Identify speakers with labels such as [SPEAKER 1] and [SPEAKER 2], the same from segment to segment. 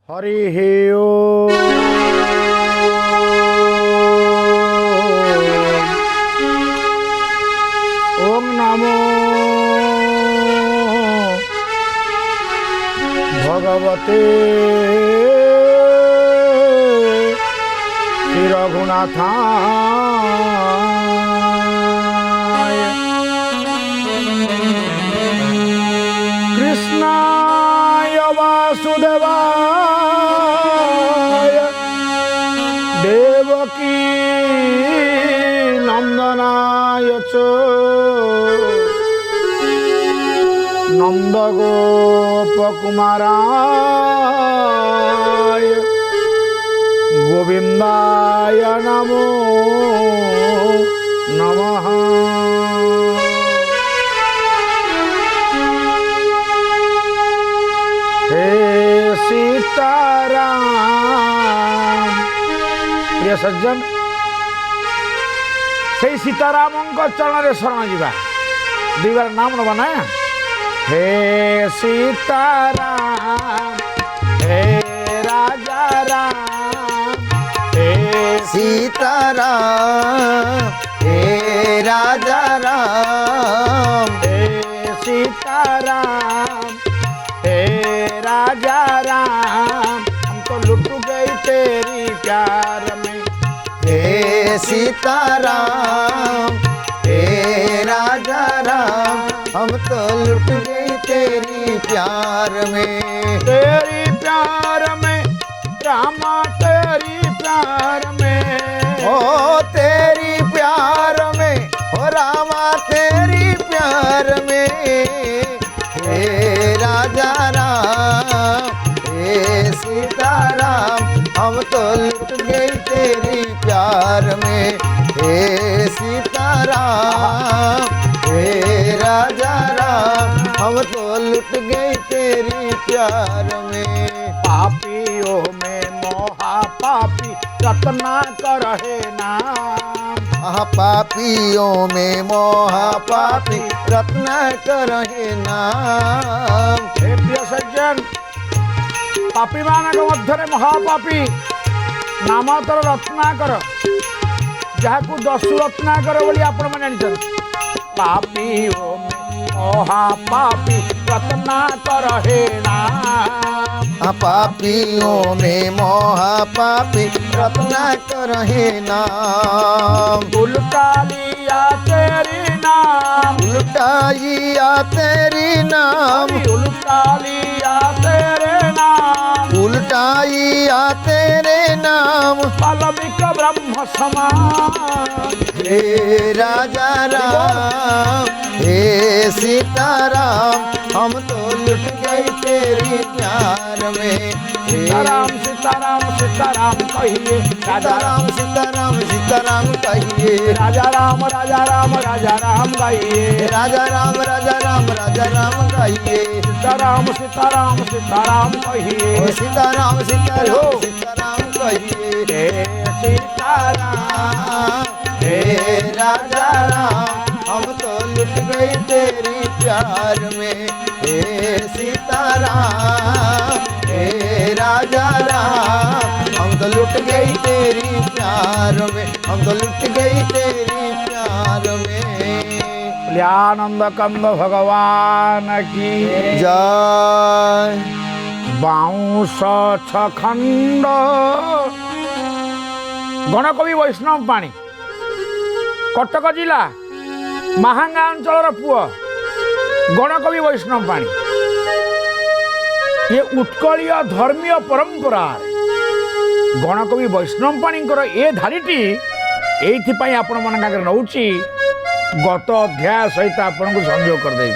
[SPEAKER 1] हरि ओम। ओम नमो भगवते श्री रघुनाथाय। कृष्णाय वासुदेवाय देवकी नंदनाय च नंदगोपकुमाराय गोविंदाय नमो नमः। हे सीताराम। प्रिय सज्जन, से सीताराम चरण शरण जा दुईबार नाम नवा ना। हे सीताराम हे राजा राम, हे
[SPEAKER 2] सीताराम हे राजा राम,
[SPEAKER 1] हे सीताराम हे राजा राम। हम तो लुट गए तेरी प्यार में।
[SPEAKER 2] हे सीताराम हे राजा राम, हम तो लुट गए तेरी प्यार में।
[SPEAKER 1] तेरी प्यार में रामा, तेरी प्यार में,
[SPEAKER 2] ओ तेरी प्यार में, ओ रामा तेरी प्यार में। हे राजा राम हे सीताराम, हम तो लुट गए तेरी प्यार में। हे सीताराम हे राजा राम, हम तो लुट गए तेरी प्यार में।
[SPEAKER 1] पापियों में मोहा पापी रत्नाकर है नाम।
[SPEAKER 2] पापियों में मोहा पापी रत्नाकर है नाम।
[SPEAKER 1] हे प्रिय सज्जन, पापी मानक मध्य महापापी नामातर रत्नाकर, जहाँ दस्यु रत्नाकर बोली आपण मैंने जानते। पापियों में महापापी रत्नाकर है नाम।
[SPEAKER 2] पापियों में मोहा पापी रत्नाकर है नाम।
[SPEAKER 1] उल्टा लिया तेरी नाम,
[SPEAKER 2] उल्टाइया तेरी नाम,
[SPEAKER 1] उल्टा लिया तेरे नाम,
[SPEAKER 2] उल्टाइया तेरे नाम।
[SPEAKER 1] वाल्मीकि ब्रह्म समान।
[SPEAKER 2] हे राजा राम हे सीताराम, हम तो लुट गए तेरी प्यार में।
[SPEAKER 1] सीताराम सीताराम सीताराम कहिए, राजा राम
[SPEAKER 2] सीताराम सीताराम कहिए,
[SPEAKER 1] राजा राम राजा राम राजा राम गाइए,
[SPEAKER 2] राजा राम राजा राम राजा राम कहिए।
[SPEAKER 1] सीताराम सीताराम सीताराम कहिए,
[SPEAKER 2] सीताराम सीताराम सीताराम कहिए।
[SPEAKER 1] हे सीताराम
[SPEAKER 2] हे राजा राम, हम तो लुट गए तेरी प्यार में। हे सीताराम हे राजा राम, हम तो लुट गई तेरी प्यार में। हम तो लुट गई तेरी प्यार में।
[SPEAKER 1] आनंद कंद भगवान की
[SPEAKER 2] जय।
[SPEAKER 1] बाउंस खंड गणकवि वैष्णव पाणी कटक जिला महांगा अंचल पुओ गणकवि वैष्णव पाणी। ये उत्कलीय धर्मीय परंपरा गणकवि वैष्णव पाणीकर ए धारीटी एइथिपाई आपण मन आगे नौची। गत अध्याय सहित आपण को संयोग कर दे।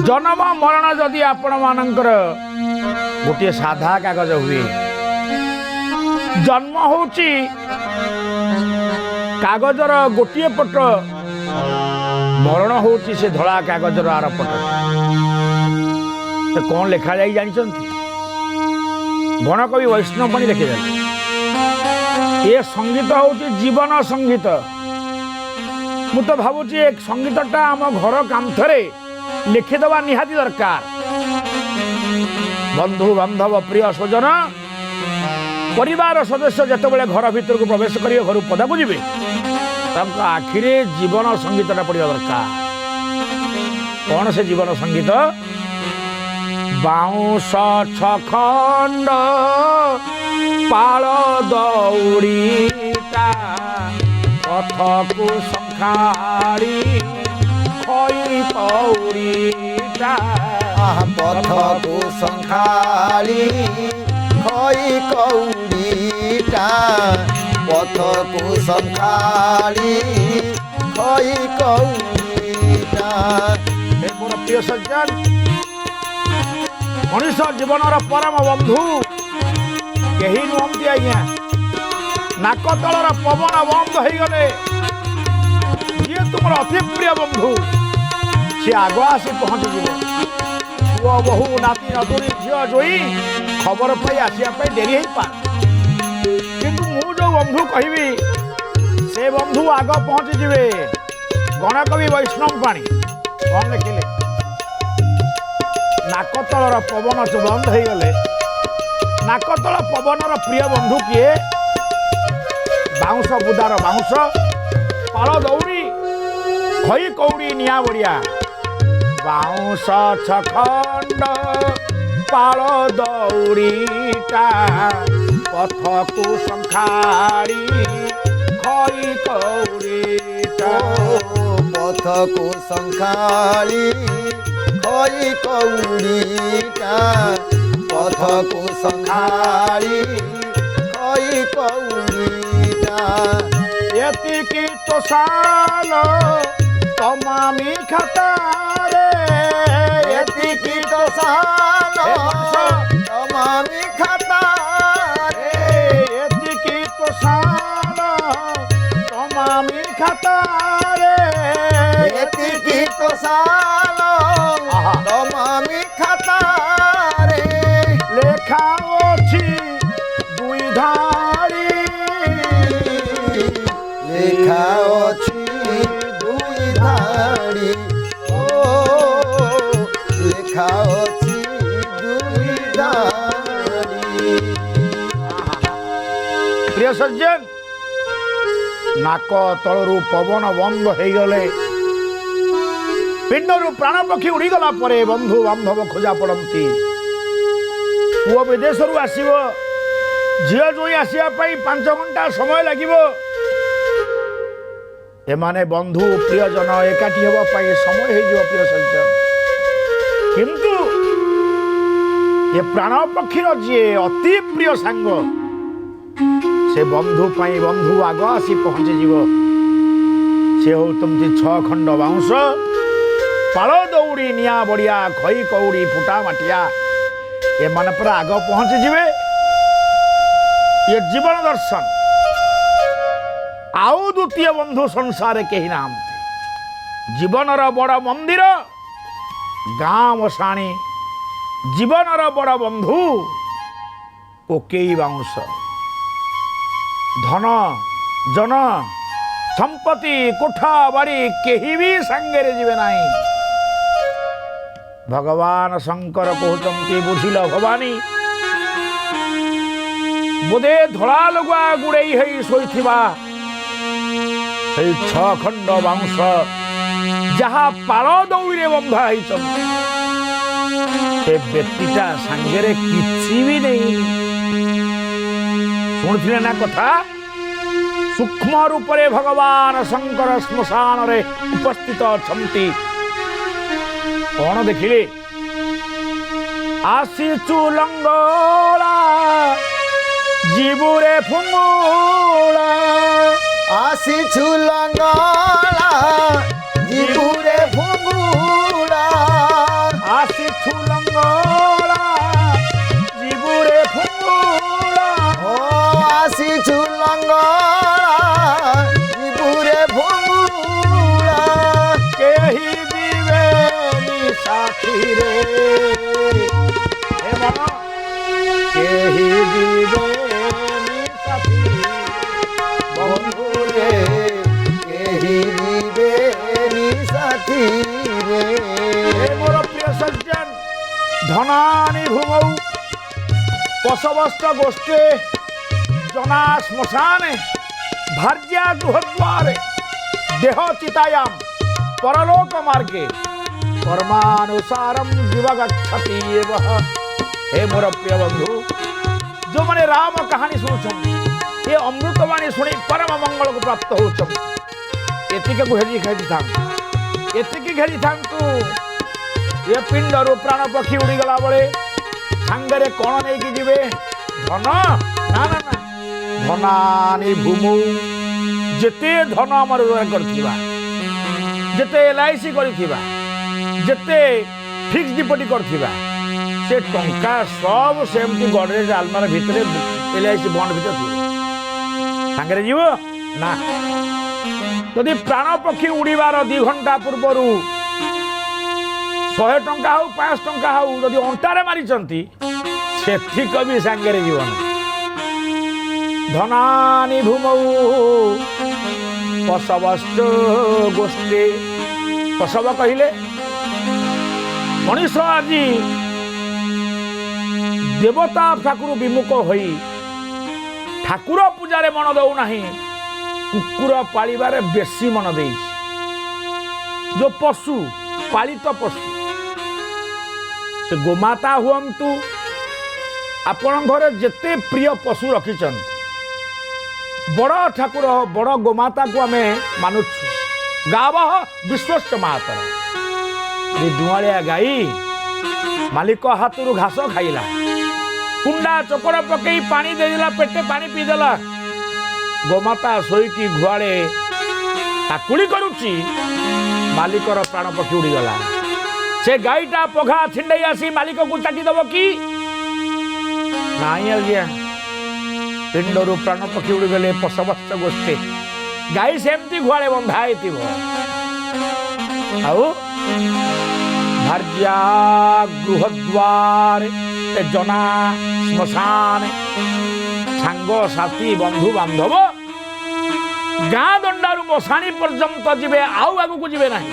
[SPEAKER 1] जन्म मरण जदि आपण मानकर गोटे साधा कागज हुए, जन्म होची कागजर गोटे पट, मरण होची से धड़ा कागजर आर पट। तो कौन लिखा जाई जानछंती? गणकवि वैष्णव पाणी लिखे जाए। ଏ ସଙ୍ଗୀତ ହେଉଛି ଜୀବନ ସଙ୍ଗୀତ। ମୁଁ ତ ଭାବୁଛି ଏ ସଙ୍ଗୀତଟା ଆମ ଘର କାନ୍ଥରେ ଲେଖିଦେବା ନିହାତି ଦରକାର। ବନ୍ଧୁ ବାନ୍ଧବ ପ୍ରିୟ ସ୍ୱଜନ ପରିବାର ସଦସ୍ୟ ଯେତେବେଳେ ଘର ଭିତରକୁ ପ୍ରବେଶ କରିବେ, ଘରୁ ପଦାକୁ ଯିବେ, ତାଙ୍କ ଆଖିରେ ଜୀବନ ସଙ୍ଗୀତଟା ପଡ଼ିବା ଦରକାର। କ'ଣ ସେ ଜୀବନ ସଙ୍ଗୀତ? ବାଉଁଶ ଛଖଣ୍ଡ ପାଳ ଦଉଡ଼ିଟା ପଥକୁ ସଂଖାଳି ଖଇ କଉଡ଼ିଟା
[SPEAKER 2] ପଥକୁ ସଂଖାଳି ଖଇ କଉଡ଼ିଟା ପଥକୁ ସଂଖାଳି ଖଇ କଉଡ଼ିଟା।
[SPEAKER 1] ଏ ମୋର ପ୍ରିୟ ସଜ୍ଜନ, ମଣିଷ ଜୀବନର ପରମ ବନ୍ଧୁ କେହି ନୁହନ୍ତି ଆଜ୍ଞା। ନାକ ତଳର ପବନ ବନ୍ଦ ହେଇଗଲେ ଯିଏ ତୁମର ଅତି ପ୍ରିୟ ବନ୍ଧୁ ସିଏ ଆଗ ଆସି ପହଞ୍ଚିଯିବ। ପୁଅ ବୋହୂ ନାତି ନତୁଣୀ ଝିଅ ଜୋଇ ଖବର ପାଇ ଆସିବା ପାଇଁ ଡେରି ହେଇପାରେ, କିନ୍ତୁ ମୁଁ ଯୋଉ ବନ୍ଧୁ କହିବି ସେ ବନ୍ଧୁ ଆଗ ପହଞ୍ଚିଯିବେ। ଗଣକବି ବୈଷ୍ଣବ ପାଣି କ'ଣ ଲେଖିଲେ? ନାକତଳର ପବନ ବନ୍ଦ ହେଇଗଲେ, ନାକତଳ ପବନର ପ୍ରିୟ ବନ୍ଧୁ କିଏ? ବାଉଁଶ ବୁଦାର ବାଉଁଶ, ପାଳ ଦଉଡ଼ି ଖଇ କଉଡ଼ି ନିଆଁ ବଢ଼ିଆ। ବାଉଁଶ ଛଖଣ୍ଡ ପାଳ ଦଉଡ଼ିଟା ପଥକୁ ସଂଖାଳି ଖଇ କଉଡ଼ିଟା
[SPEAKER 2] ପଥକୁ ସଂଖାଳି ଖଇ କଉଡ଼ିଟା ପଥକୁ ସଂଖାଳି ଖଇ କଉଡ଼ିଟା।
[SPEAKER 1] ଏତିକି ତ ସାଲ ତମାମି ଖାତାରେ,
[SPEAKER 2] ଏତିକି ତ ସାଲ ତମାମି ଖାତାରେ,
[SPEAKER 1] ଏତିକି ତ ସାଲ ତମାମି ଖାତାରେ,
[SPEAKER 2] ଏତିକି ତ ସାଲ ତମାମି ଖାତାରେ
[SPEAKER 1] ଲେଖା ଅଛି ଦୁଇ ଧାଡ଼ି,
[SPEAKER 2] ଲେଖା ଅଛି ଦୁଇ ଧାଡ଼ି, ଓ ଲେଖା ଅଛି ଦୁଇ ଧାଡ଼ି।
[SPEAKER 1] ପ୍ରିୟ ସଜ୍ଜନ, ନାକ ତଳରୁ ପବନ ବନ୍ଦ ହେଇଗଲେ, ପିଣ୍ଡରୁ ପ୍ରାଣ ପକ୍ଷୀ ଉଡ଼ିଗଲା ପରେ ବନ୍ଧୁ ବାନ୍ଧବ ଖୋଜା ପଡ଼ନ୍ତି। ପୁଅ ବିଦେଶରୁ ଆସିବ, ଝିଅ ଜୋଇ ଆସିବା ପାଇଁ 5 ଘଣ୍ଟା ସମୟ ଲାଗିବ। ଏମାନେ ବନ୍ଧୁ ପ୍ରିୟଜନ ଏକାଠି ହେବା ପାଇଁ ସମୟ ହେଇଯିବ ପ୍ରିୟ ସଜ୍ଜନ। କିନ୍ତୁ ଏ ପ୍ରାଣ ପକ୍ଷୀର ଯିଏ ଅତି ପ୍ରିୟ ସାଙ୍ଗ, ସେ ବନ୍ଧୁ ପାଇଁ ବନ୍ଧୁ ଆଗ ଆସି ପହଞ୍ଚିଯିବ। ସେ ହେଉଛନ୍ତି 6 ଖଣ୍ଡ ବାଉଁଶ, ପାଳ ଦଉଡ଼ି ନିଆଁ ବଢ଼ିଆ ଖଇ କଉଡ଼ି ଫୁଟା ମାଟିଆ। ଏମାନେ ପୁରା ଆଗ ପହଞ୍ଚିଯିବେ। ଏ ଜୀବନ ଦର୍ଶନ, ଆଉ ଦ୍ୱିତୀୟ ବନ୍ଧୁ ସଂସାରରେ କେହି ନାହାନ୍ତି। ଜୀବନର ବଡ଼ ମନ୍ଦିର ଗାଁ ମଶାଣି, ଜୀବନର ବଡ଼ ବନ୍ଧୁ କୋକେଇ ବାଉଁଶ। ଧନ ଜନ ସମ୍ପତ୍ତି କୋଠା ବାଡ଼ି କେହି ବି ସାଙ୍ଗରେ ଯିବେ ନାହିଁ। ଭଗବାନ ଶଙ୍କର କହୁଛନ୍ତି, ବୁଝିଲ ଭବାନୀ, ବୋଧେ ଧଳା ଲୁଗା ଗୁଡ଼େଇ ହେଇ ଶୋଇଥିବା ସେଇ 6 ଖଣ୍ଡ ବାଉଁଶ ଯାହା ପାଳ ଦଉଡ଼ିରେ ବନ୍ଧା ହେଇଛନ୍ତି, ସେ ବ୍ୟକ୍ତିଟା ସାଙ୍ଗରେ କିଛି ବି ନେଇ। ଶୁଣିଥିଲେ ନା କଥା? ସୂକ୍ଷ୍ମ ରୂପରେ ଭଗବାନ ଶଙ୍କର ଶ୍ମଶାନରେ ଉପସ୍ଥିତ ଅଛନ୍ତି। କ'ଣ ଦେଖିଲେ? ଆସିଛୁ ଲଙ୍ଗଳା ଯିବୁରେ ଫୁଙ୍ଗୁଳା,
[SPEAKER 2] ଆସିଛୁ ଲଙ୍ଗଳା ଯିବୁରେ ଫୁଙ୍ଗୁଳା,
[SPEAKER 1] ଆସିଛୁ ଲଙ୍ଗଳା ଯିବୁରେ ଫୁଙ୍ଗୁଳା,
[SPEAKER 2] ଓ ଆସିଛୁ ଲଙ୍ଗଳା ଯିବୁରେ ଫୁଙ୍ଗୁଳା,
[SPEAKER 1] କେହି ଯିବେନି ସାଥିରେ, ଏ ମନ କେହି ଯିବେନି ସାଥିରେ। ধনানি ভূমৌ পশবস্ত গোষ্ঠে জনা শ্মশানে ভার্যা গৃহদ্বারে দেহ চিতায়াম পরলোক মার্গে কর্মানুসারম জীব গচ্ছতি এব। হে মোর প্রিয় বন্ধু, ଯେଉଁମାନେ ରାମ କାହାଣୀ ଶୁଣୁଛନ୍ତି, ଏ ଅମୃତବାଣୀ ଶୁଣି ପରମ ମଙ୍ଗଳକୁ ପ୍ରାପ୍ତ ହେଉଛନ୍ତି, ଏତିକିକୁ ଘେରିଥାନ୍ତୁ, ଏତିକି ଘେରିଥାନ୍ତୁ। ଏ ପିଣ୍ଡରୁ ପ୍ରାଣ ପକ୍ଷୀ ଉଡ଼ିଗଲା ବେଳେ ସାଙ୍ଗରେ କ'ଣ ନେଇକି ଯିବେ? ଧନ? ନା ନା ନା, ଧନାନି ଭୂମୁ। ଯେତେ ଧନ ଆମର ରୋଜଗାର କରିଥିବା, ଯେତେ LIC କରିଥିବା, ଯେତେ ଫିକ୍ସ ଡିପୋଜିଟ୍ କରିଥିବା, ସେ ଟଙ୍କା ସବୁ ସେମିତି ଗଡରେଜ ଆଲମାର ଭିତରେ LIC ବଣ୍ଡ ଭିତରେ ଥିବ। ସାଙ୍ଗରେ ଯିବ ନା। ଯଦି ପ୍ରାଣ ପକ୍ଷୀ ଉଡ଼ିବାର 2 ଘଣ୍ଟା ପୂର୍ବରୁ 100 ଟଙ୍କା ହଉ 500 ଟଙ୍କା ହଉ ଯଦି ଅଣ୍ଟାରେ ମାରିଛନ୍ତି, ସେତିକ ବି ସାଙ୍ଗରେ ଯିବ ନା। ଧନାନି ଭୂମୌ ପଶବଶ୍ଚ ଗୋଷ୍ଠୀ। ପଶବ କହିଲେ ମଣିଷ ଆଜି ଦେବତା ଠାକୁର ବିମୁଖ ହୋଇ ଠାକୁର ପୂଜାରେ ମନ ଦେଉନାହିଁ, କୁକୁର ପାଳିବାରେ ବେଶୀ ମନ ଦେଇଛି। ଯେଉଁ ପଶୁ, ପାଳିତ ପଶୁ, ସେ ଗୋମାତା ହୁଅନ୍ତୁ, ଆପଣଙ୍କ ଘରେ ଯେତେ ପ୍ରିୟ ପଶୁ ରଖିଛନ୍ତି, ବଡ଼ ଠାକୁର ବଡ଼ ଗୋମାତାକୁ ଆମେ ମାନୁଛୁ। ଗାବଃ ବିଶ୍ୱସ୍ୟ ମାତର। ଦୁଆଳିଆ ଗାଈ ମାଲିକ ହାତରୁ ଘାସ ଖାଇଲା, କୁଣ୍ଡା ଚୋକଡ଼ ପକେଇ ପାଣି ଦେଇଦେଲା, ପେଟେ ପାଣି ପିଇଦେଲା, ଗୋମାତା ଶୋଇକି ଗୁହାଳେ କାକୁଳି କରୁଛି, ମାଲିକର ପ୍ରାଣ ପକ୍ଷୀ ଉଡ଼ିଗଲା। ସେ ଗାଈଟା ପଘା ଛିଣ୍ଡେଇ ଆସି ମାଲିକକୁ ଚାଟିଦେବ କି? ନାଇଁ ଆଜ୍ଞା। ପିଣ୍ଡରୁ ପ୍ରାଣ ପକ୍ଷୀ ଉଡ଼ିଗଲେ ପଶବସ୍ତ ଗୋଷ୍ଠୀ। ଗାଈ ସେମିତି ଗୁହାଳେ ବନ୍ଧା ହେଇଥିବ। ଆଉ ଭାର୍ଯ୍ୟା ଗୃହଦ୍ୱାରେ ଜନା ଶ୍ମଶାନ, ସାଙ୍ଗସାଥି ବନ୍ଧୁ ବାନ୍ଧବ ଗାଁ ଦଣ୍ଡାରୁ ମଶାଣୀ ପର୍ଯ୍ୟନ୍ତ ଯିବେ, ଆଉ ଆଗକୁ ଯିବେ ନାହିଁ।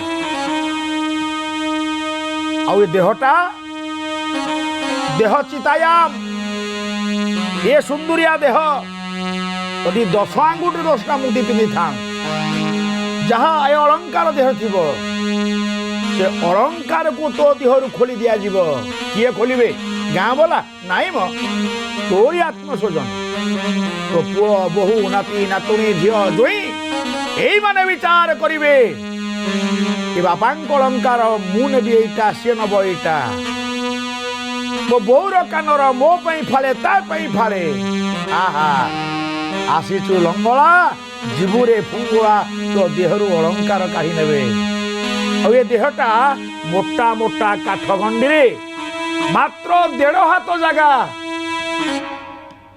[SPEAKER 1] ଆଉ ଏ ଦେହଟା ଦେହ ଚିତାୟାମ, ଏ ସୁନ୍ଦରିଆ ଦେହ ଯଦି 10 ଆଙ୍ଗୁଠି 10ଟା ମୁଦି ପିନ୍ଧିଥାନ୍ତ, ଯାହା ଏ ଅଳଙ୍କାର ଦେହ ଥିବ, ସେ ଅଳଙ୍କାରକୁ ତୋ ଦେହରୁ ଖୋଲି ଦିଆଯିବ। କିଏ ଖୋଲିବେ? ଗାଁ ବାଲା? ନାଇଁ ମ, ତୋରି ଆତ୍ମସ୍ୱଜନ, ତୋ ପୁଅ, ବୋହୂ, ନାତି, ନାତୁଣୀ, ଝିଅ, ଜୋଇଁ, ଏଇମାନେ ବିଚାର କରିବେ ଏ ବାପାଙ୍କ ଅଳଙ୍କାର ମୁଁ ନେବି ଏଇଟା, ସିଏ ନବ ଏଇଟା। ମୋ ବୋଉର କାନର ମୋ ପାଇଁ ଫାଳେ, ତା ପାଇଁ ଫାଳେ। ଆହା, ଆସିଛୁ ଲଙ୍ଗଳା, ଯିବୁରେ ଫୁଙ୍ଗୁଳା, ତୋ ଦେହରୁ ଅଳଙ୍କାର କାଢ଼ି ନେବେ। ଆଉ ଏ ଦେହଟା ମୋଟା ମୋଟା କାଠ ଗଣ୍ଡିରେ ମାତ୍ର 1.5 ହାତ ଜାଗା,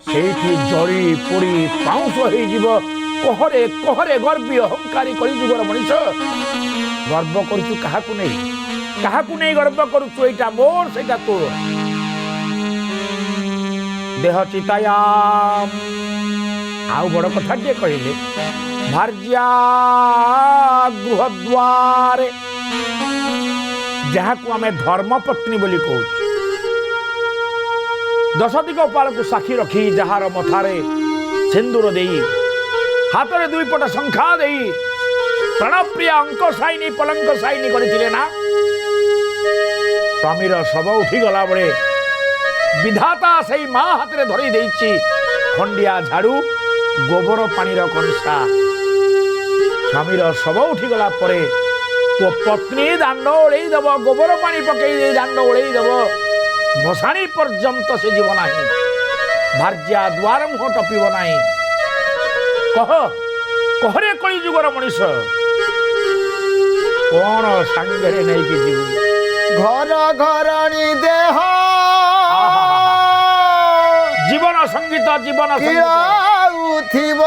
[SPEAKER 1] ସେଇଠି ଜଳି ପୋଡ଼ି ପାଉଁଶ ହେଇଯିବ। କହରେ କହରେ ଗର୍ବୀ ଅହଙ୍କାରୀ କଳିଯୁଗର ମଣିଷ। ଗର୍ବ କରୁଛୁ କାହାକୁ ନେଇ? କାହାକୁ ନେଇ ଗର୍ବ କରୁଛୁ? ଏଇଟା ମୋର, ସେଇଟା ତୋର। ଦେହ ଚିତାୟାମ। ଆଉ ବଡ଼ କଥା ଟିକେ କହିଲେ, ଭାର୍ଯ୍ୟା ଗୃହଦ୍ୱାରେ, ଯାହାକୁ ଆମେ ଧର୍ମପତ୍ନୀ ବୋଲି କହୁଛୁ। 10 ଦିଗ ପାଳକୁ ସାକ୍ଷୀ ରଖି, ଯାହାର ମଥାରେ ସିନ୍ଦୁର ଦେଇ, ହାତରେ 2 ପଟ ଶଙ୍ଖା ଦେଇ, ପ୍ରାଣପ୍ରିୟା ଅଙ୍କ ସାଇନି ପଲଙ୍କ ସାଇନି କରିଥିଲେ ନା। ସ୍ୱାମୀର ଶବ ଉଠିଗଲା ବେଳେ ବିଧାତା ସେଇ ମା ହାତରେ ଧରି ଦେଇଛି ଖଣ୍ଡିଆ ଝାଡୁ, ଗୋବର ପାଣିର କଂସା। ସ୍ୱାମୀର ଶବ ଉଠିଗଲା ପରେ ତୋ ପତ୍ନୀ ଦାଣ୍ଡ ଓଳେଇ ଦେବ, ଗୋବର ପାଣି ପକେଇ ଦେଇ ଦାଣ୍ଡ ଓଳେଇ ଦେବ। ମଶାଣୀ ପର୍ଯ୍ୟନ୍ତ ସେ ଯିବ ନାହିଁ, ଭାର୍ଯ୍ୟା ଦ୍ୱାର ମୁହଁ ଟପିବ ନାହିଁ। କହ, କହରେ କଳିଯୁଗର ମଣିଷ, କଣ ସାଙ୍ଗରେ ନେଇକି ଯିବୁ?
[SPEAKER 2] ଘର ଘରଣୀ ଦେହ,
[SPEAKER 1] ଜୀବନ ସଙ୍ଗୀତ, ଜୀବନ
[SPEAKER 2] ଥିବ,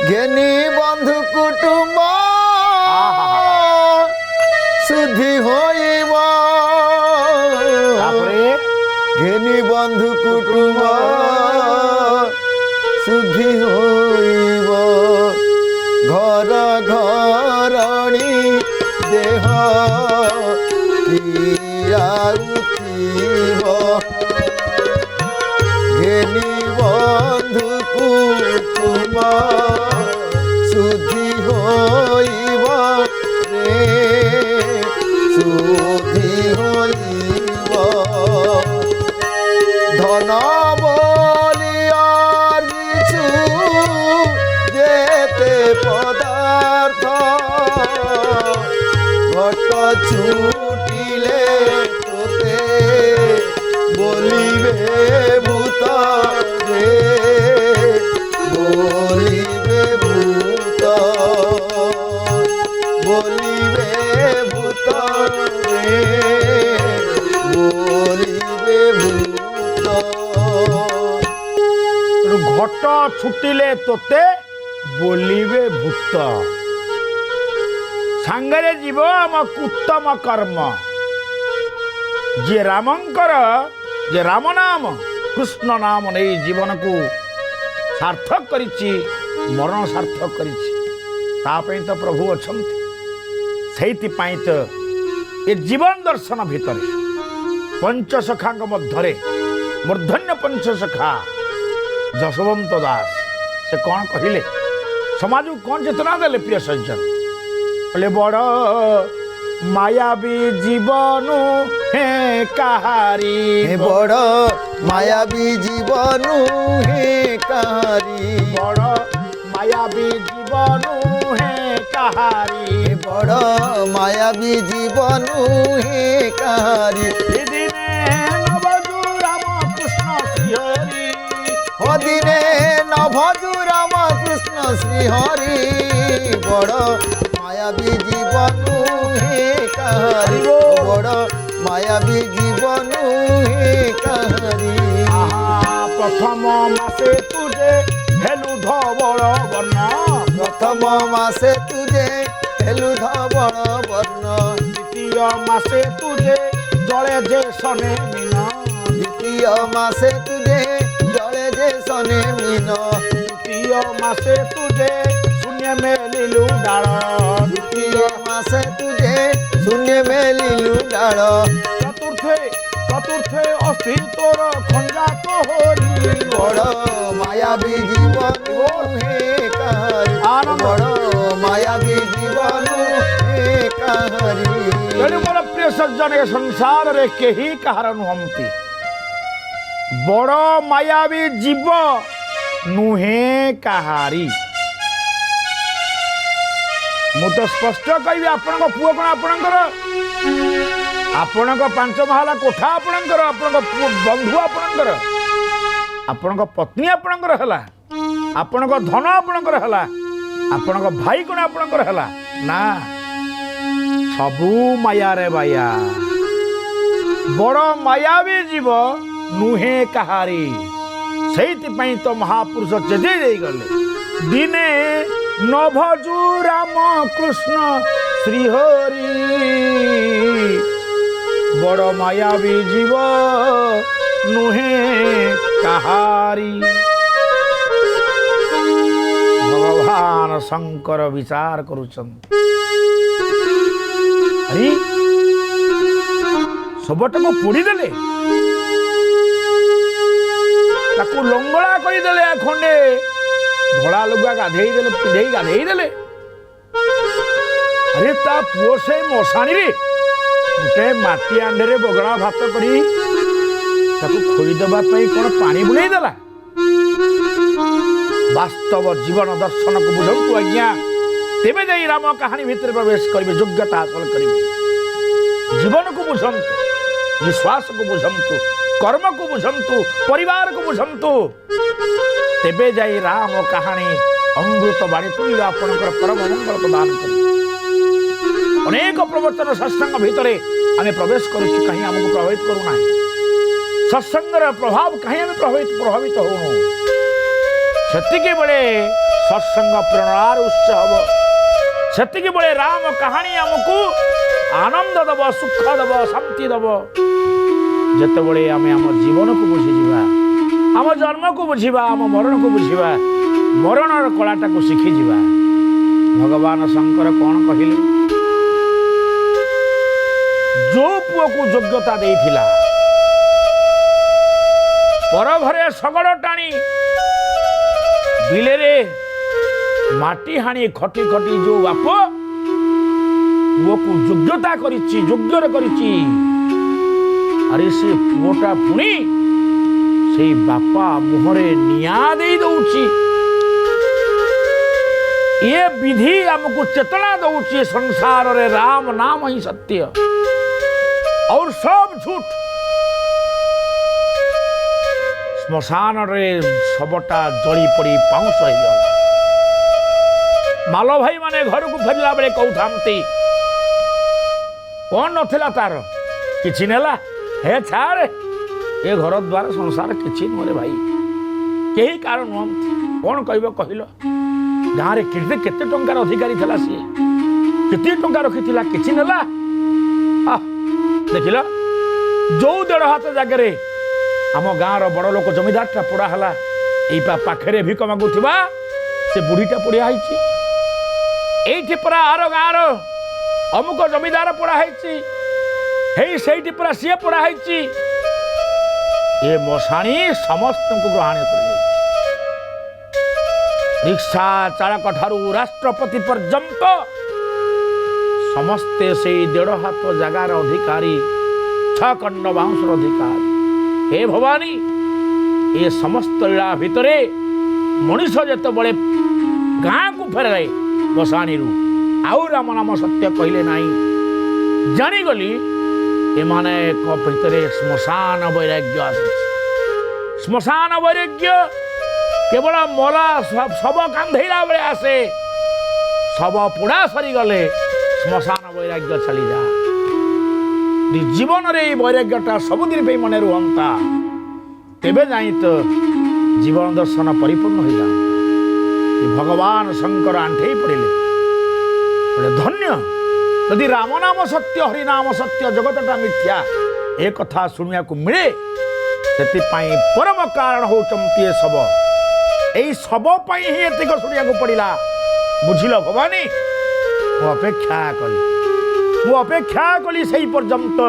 [SPEAKER 2] ଘେନି ବନ୍ଧୁ କୁଟୁମ୍ବ ସୁଧି ହୋଇବ। ଘେନି ବନ୍ଧୁ କୁଟୁମ୍ବ ସୁଧି ହୋଇବ। ଘର ଘରଣୀ ଦେହ ରାଉଥିବ ଘେନି ବନ୍ଧୁକୁ ତୁମ ସୁଧି ହୋଇବ ରେ ସୁଧି ହୋଇବ ধন বলি কিছু যেতে পদার্থ ঘট ছুটিলে তোতে বলিবে ভূত রে বলিবে ভূত বলিবে ভূত রে বলিবে ভূত
[SPEAKER 1] ঘট ছুটিলে তোতে বলিবে ভূত ସାଙ୍ଗରେ ଯିବ ଆମ ଉତ୍ତମ କର୍ମ ଯିଏ ରାମଙ୍କର ଯେ ରାମ ନାମ କୃଷ୍ଣ ନାମ ନେଇ ଜୀବନକୁ ସାର୍ଥକ କରିଛି ମରଣ ସାର୍ଥକ କରିଛି ତା ପାଇଁ ତ ପ୍ରଭୁ ଅଛନ୍ତି ସେଇଥିପାଇଁ ତ ଏ ଜୀବନ ଦର୍ଶନ ଭିତରେ ପଞ୍ଚସଖାଙ୍କ ମଧ୍ୟରେ ମୂର୍ଧନ୍ୟ ପଞ୍ଚସଖା ଯଶୋବନ୍ତ ଦାସ ସେ କ'ଣ କହିଲେ ସମାଜକୁ କ'ଣ ଚେତନା ଦେଲେ ପ୍ରିୟ ସଜ୍ଜନ କହିଲେ ବଡ଼ ମାୟାବୀ ଜୀବନୁ হে কাহারি
[SPEAKER 2] বড় মায়াবী জীবনু হে কাহারি
[SPEAKER 1] বড় মায়াবী জীবনু হে কাহারি
[SPEAKER 2] বড় মায়াবী জীবনু হে কাহারি
[SPEAKER 1] দিনে নবজু রাম কৃষ্ণ শ্রীহরি
[SPEAKER 2] হদিনে নভজু রাম কৃষ্ণ শ্রীহরি বড় মায়াবী জীবনু হে কাহারি বড় মায়াবী জীবনু হে কাহারি
[SPEAKER 1] প্রথম মাসে তুজে হেলু ধবল বর্ণ
[SPEAKER 2] প্রথম মাসে তুজে হেলু ধবল বর্ণ
[SPEAKER 1] দ্বিতীয় মাসে তুজে জলে যে সনে মিন
[SPEAKER 2] দ্বিতীয় মাসে তুজে জলে যে সনে মিন
[SPEAKER 1] তৃতীয় মাসে তুজে শূন্য মেলিলু ডাল
[SPEAKER 2] দ্বিতীয় মাসে তুজে শূন্য মেলিলু ডাল
[SPEAKER 1] চতুর্থে অস্থি তোর খঞ্জা তোহরি
[SPEAKER 2] বড় মায়াবী জীবনু হে কাহারি বড় মায়াবী জীবনু হে কাহারি
[SPEAKER 1] ତେଣୁ ମୋର ପ୍ରିୟ ସଜ୍ଜନ ଏ ସଂସାରରେ କେହି କାହାର ନୁହନ୍ତି ବଡ଼ ମାୟାବୀ ଜୀବ ନୁହେଁ କାହାରି ମୁଁ ତ ସ୍ପଷ୍ଟ କହିବି ଆପଣଙ୍କ ପୁଅ କ'ଣ ଆପଣଙ୍କର ଆପଣଙ୍କ 5 ମହଲା କୋଠା ଆପଣଙ୍କର ଆପଣଙ୍କ ବନ୍ଧୁ ଆପଣଙ୍କର ଆପଣଙ୍କ ପତ୍ନୀ ଆପଣଙ୍କର ହେଲା ଆପଣଙ୍କ ଧନ ଆପଣଙ୍କର ହେଲା ଆପଣଙ୍କ ଭାଇ କ'ଣ ଆପଣଙ୍କର ହେଲା ନା ସବୁ ମାୟାରେ ବାୟା ବଡ଼ ମାୟାବୀ ଜୀବ ନୁହେଁ କାହାରି ସେଇଥିପାଇଁ ତ ମହାପୁରୁଷ ଚେତେଇ ଦେଇଗଲେ ଦିନେ ନଭଜୁ ରାମ କୃଷ୍ଣ ଶ୍ରୀହରି ବଡ଼ ମାୟାବୀ ଜୀବ ନୁହେଁ କାହାରି ଭଗବାନ ଶଙ୍କର ବିଚାର କରୁଛନ୍ତି ଆରେ ଶବଟାକୁ ପୋଡ଼ିଦେଲେ ତାକୁ ଲଙ୍ଗଳା କରିଦେଲେ ଖଣ୍ଡେ ଧଳା ଲୁଗା ଗାଧେଇ ଦେଲେ ପିନ୍ଧେଇ ଗାଧେଇ ଦେଲେ ଆରେ ତା ପୁଅ ସେ ମଶାଣିରେ ଗୋଟେ ମାଟି ଆଣ୍ଡରେ ବଗଳା ଭାତ କରି ତାକୁ ଖୋଇଦେବା ପାଇଁ କ'ଣ ପାଣି ବୁଲେଇ ଦେଲା ବାସ୍ତବ ଜୀବନ ଦର୍ଶନକୁ ବୁଝନ୍ତୁ ଆଜ୍ଞା ତେବେ ଯାଇ ରାମ କାହାଣୀ ଭିତରେ ପ୍ରବେଶ କରିବେ ଯୋଗ୍ୟତା ହାସଲ କରିବେ ଜୀବନକୁ ବୁଝନ୍ତୁ ବିଶ୍ୱାସକୁ ବୁଝନ୍ତୁ କର୍ମକୁ ବୁଝନ୍ତୁ ପରିବାରକୁ ବୁଝନ୍ତୁ ତେବେ ଯାଇ ରାମ କାହାଣୀ ଅମୃତ ବାଣୀ ତୁଲ୍ୟ ଆପଣଙ୍କର ପରମ ମଙ୍ଗଳ ପ୍ରଦାନ କରିବେ ଅନେକ ପ୍ରବଚନ ସତ୍ସଙ୍ଗ ଭିତରେ ଆମେ ପ୍ରବେଶ କରୁଛୁ କାହିଁ ଆମକୁ ପ୍ରଭାବିତ କରୁନାହିଁ ସତ୍ସଙ୍ଗର ପ୍ରଭାବ କାହିଁ ଆମେ ପ୍ରଭାବିତ ହେଉନୁ ସେତିକି ବେଳେ ସତ୍ସଙ୍ଗ ପ୍ରେରଣାର ଉତ୍ସ ହେବ ସେତିକି ବେଳେ ରାମ କାହାଣୀ ଆମକୁ ଆନନ୍ଦ ଦେବ ସୁଖ ଦେବ ଶାନ୍ତି ଦେବ ଯେତେବେଳେ ଆମେ ଆମ ଜୀବନକୁ ବୁଝିଯିବା ଆମ ଜନ୍ମକୁ ବୁଝିବା ଆମ ମରଣକୁ ବୁଝିବା ମରଣର କଳାଟାକୁ ଶିଖିଯିବା ଭଗବାନ ଶଙ୍କର କ'ଣ କହିଲେ ଯୋଉ ପୁଅକୁ ଯୋଗ୍ୟତା ଦେଇଥିଲା ପର ଘରେ ଶଗଡ଼ ଟାଣି ବିଲେରେ ମାଟି ହାଣି ଖଟି ଖଟି ଯୋଉ ବାପ ପୁଅକୁ ଯୋଗ୍ୟତା କରିଛି ଯୋଗ୍ୟରେ କରିଛି ଆରେ ସେ ପୁଅଟା ପୁଣି ସେଇ ବାପା ମୁହଁରେ ନିଆଁ ଦେଇ ଦଉଛି। ये विधि हमको चेतना दौची संसार रे राम नाम ही सत्य और सब झूठ। श्मशान रे सबटा जली पड़ी पाउंस हो गला। मालो भाई माने घर को फेरला बेले कहउथांती कौन नथिला तार किछि नेला हे छाड़े ए घर द्वार संसार किछि मोरे भाई केही कारण कौन कहबो कहिलो गाँव में केते टंकार अधिकारी था सी केते टंका रखी किसी नेला देख जो 1.5 हाथ जगह आम गाँव बड़ लोक जमीदारटा पोड़ा है यही पाखे भिक मागुवा से बुढ़ीटा पोड़ा ये परा आर गाँव अमुक जमीदार पोड़ा है परा सी पोड़ा ये मशाणी समस्त को ग्रहण कर रिक्शा चालक ठारू राष्ट्रपति पर्यंत समस्ते से 1.5 हाथ जगार अधिकारी 6 खंड बाउंसर अधिकारी हे भवानी ये समस्त लीला भितरे मनीष जिते बड़े गाँ को फेर बसाणी आउ राम नाम सत्य कहले नाई जानीगली एमाने भितरे श्मशान वैराग्य आस श्मशान वैराग्य केवल मला शव कांधेला बेले आसे शव पोड़ा सरी गले श्मशान वैराग्य चली जा जीवन रे वैराग्यटा सबुदिन पे मन रुहंता तेबे जाई तो जीवन दर्शन परिपूर्ण हो जाता। भगवान शंकर आंठे पड़े धन्य यदि राम नाम सत्य हरि नाम सत्य जगतटा मिथ्या ए कथा शुणिया को मिले से परम कारण होचंती सब यही सब ही एतिक शुणा पड़ा बुझिल भवानी मु अपेक्षा कली से पर्यंत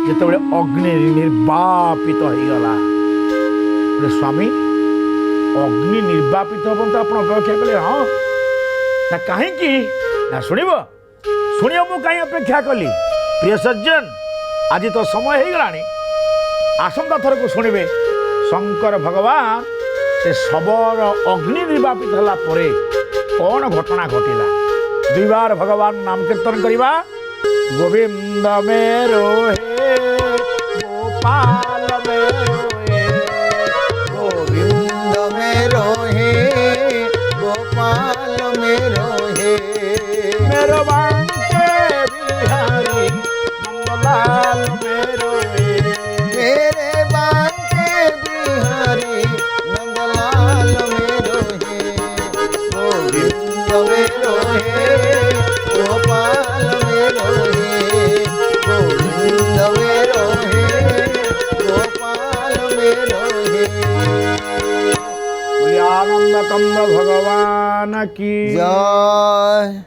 [SPEAKER 1] जिते अग्नि निर्वापित हो गला स्वामी अग्नि निर्वापित हम तो आप अपेक्षा कले हाँ ना कहीं ना शुणव शुणी मु कहीं अपेक्षा कली प्रिय सज्जन आज तो समय हो गला आसंता थर को शुणे शंकर भगवान से शबर अग्नि निर्वापित होला परे कौन घटना घटिला 2 बार भगवान नाम कीर्तन करवा गोविंद मेरो हे गोपाल मेरो हे
[SPEAKER 2] गोविंद मेरो हे गोपाल मेरो हे
[SPEAKER 1] मेरो बांके बिहारी नंदलाल मेरो हे
[SPEAKER 2] मेरे बांके बिहारी नंदलाल मेरो हे गोविंद मेरो हे गोपाल मेरो हे गोविंद मेरो हे गोपाल मेरो हे।
[SPEAKER 1] बोलिए आनंद कंद भगवान की
[SPEAKER 2] जय।